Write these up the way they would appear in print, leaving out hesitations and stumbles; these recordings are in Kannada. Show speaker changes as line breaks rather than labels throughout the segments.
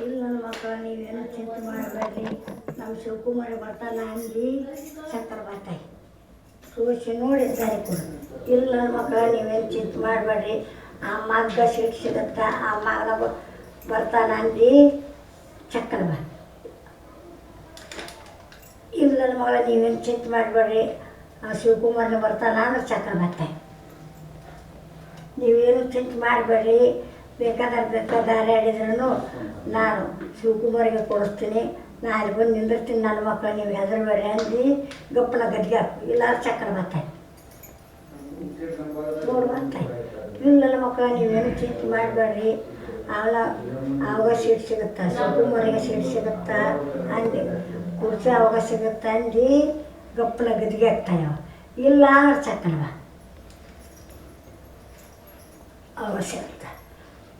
ಇಲ್ಲ ನನ್ನ ಮಕ್ಕಳು ನೀವೇನು ಚಿಂತೆ ಮಾಡಬೇಡ್ರಿ, ನಮ್ಮ ಶಿವಕುಮಾರಿ ಬರ್ತಾನ ಅಂದು ಚಕ್ಕರ್ ಬರ್ತಾಯಿ ಸೋಸಿ ನೋಡಿ ದಾರಿ ಕೊಡು. ಇಲ್ಲ ನನ್ನ ಮಕ್ಕಳು ನೀವೇನು ಚಿಂತೆ ಮಾಡಬೇಡ್ರಿ, ಆ ಮಗ್ಗ ಸಿಗುತ್ತೆ, ಆ ಮಗನ ಬರ್ತಾನ ಅಂದು ಚಕ್ಕರ್ ಬಾ. ಇಲ್ಲ ನನ್ನ ಮಗಳ ನೀವೇನು ಚಿಂತೆ ಮಾಡಬೇಡ್ರಿ, ಆ ಶಿವಕುಮಾರನ ಬರ್ತಾನ ಅಂದ್ರೆ ಚಕ್ಕರ್ ಬರ್ತಾಯಿ. ನೀವೇನು ಚಿಂತೆ ಮಾಡಬೇಡ್ರಿ, ಬೇಕಾದ್ರೆ ಆಡಿದ್ರೂ ನಾನು ಶಿವಕುಮಾರಿಗೆ ಕೊಡಿಸ್ತೀನಿ, ನಾ ಅಲ್ಲಿ ಬಂದು ನಿಂದಿರ್ತೀನಿ. ನನ್ನ ಮಕ್ಕಳು ನೀವು ಹೆದರಬೇಡ್ರಿ ಅಂದು ಗಪ್ಪನ ಗದ್ಗೆ ಹಾಕು, ಇಲ್ಲಾರ ಚಕ್ರ ಬರ್ತಾಯಿ ನೋಡಿ ಬರ್ತಾಯಿ. ಇಲ್ಲ ನನ್ನ ಮಕ್ಕಳು ನೀವೇನು ಚಿಂತೆ ಮಾಡಬೇಡ್ರಿ, ಆವಾಗ ಸೀಟ್ ಸಿಗುತ್ತಾ, ಶಿವಕುಮಾರಿಗೆ ಸೀಟ್ ಸಿಗುತ್ತಾ ಅಂದು ಕುರ್ಚಿ ಆವಾಗ ಸಿಗುತ್ತಾ ಅಂದು ಗಪ್ಪನ ಗದ್ಗೆ ಹಾಕ್ತಾಯ. ಇಲ್ಲ ಅಂದ್ರೆ ಚಕ್ರ ಬಾ ಅವಶ್ಯ ಇರುತ್ತೆ.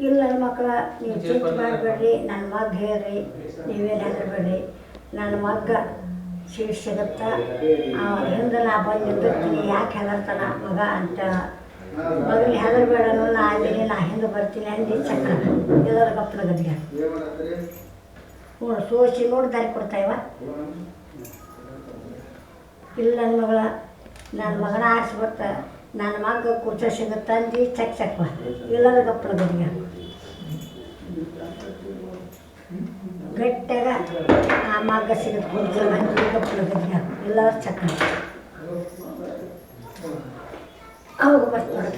ಇಲ್ಲ ನನ್ನ ಮಕ್ಕಳ ನೀವು ಚಿಂತೆ ಮಾಡಬೇಡ್ರಿ, ನನ್ನ ಮಗ ಹೇಳ್ರಿ, ನೀವೇನು ಹೆದರಬೇಡ್ರಿ, ನನ್ನ ಮಗ ಸೀಟ್ ಸಿಗುತ್ತಾ, ಹಿಂದೆ ನಾ ಬಂದು ನಿಂದಿರ್ತೀನಿ, ಯಾಕೆ ಹೆದರ್ತಾನ ಮಗ ಅಂತ ಮಗನ ಹೆದರಬೇಡನು, ನಾ ಅಲ್ಲಿನಿ, ನಾ ಹಿಂದೆ ಬರ್ತೀನಿ ಅಂದು ಚಕ್ರ ಎಲ್ಲರ ಗಪ್ಪನ ಗದ್ಗೆ ಹ್ಞೂ ಸೋಸಿ ನೋಡಿ ದಾರಿ ಕೊಡ್ತಾಯಿವ. ಇಲ್ಲ ನನ್ನ ಮಗಳ ನನ್ನ ಮಗನ ಆರಿಸಿ ಬರ್ತಾ ನನ್ನ ಮಗ ಕುರ್ಚಿ ಸಿಗುತ್ತಾ ಅಂದು ಚಕ್ವ ಎಲ್ಲರ ಗಪ್ಪನ ಗದ್ಗೆ ಗಟ್ಟಾಗ ಆ ಮಗ್ಗ ಸಿಗುತ್ತೆ ಕುರ್ಚಿ ಅಂದು ಗಪ್ಪನ ಗದ್ಗೆ ಎಲ್ಲರ ಚಕ್ರ ಅವಾಗ ಬರ್ತಾರೆ.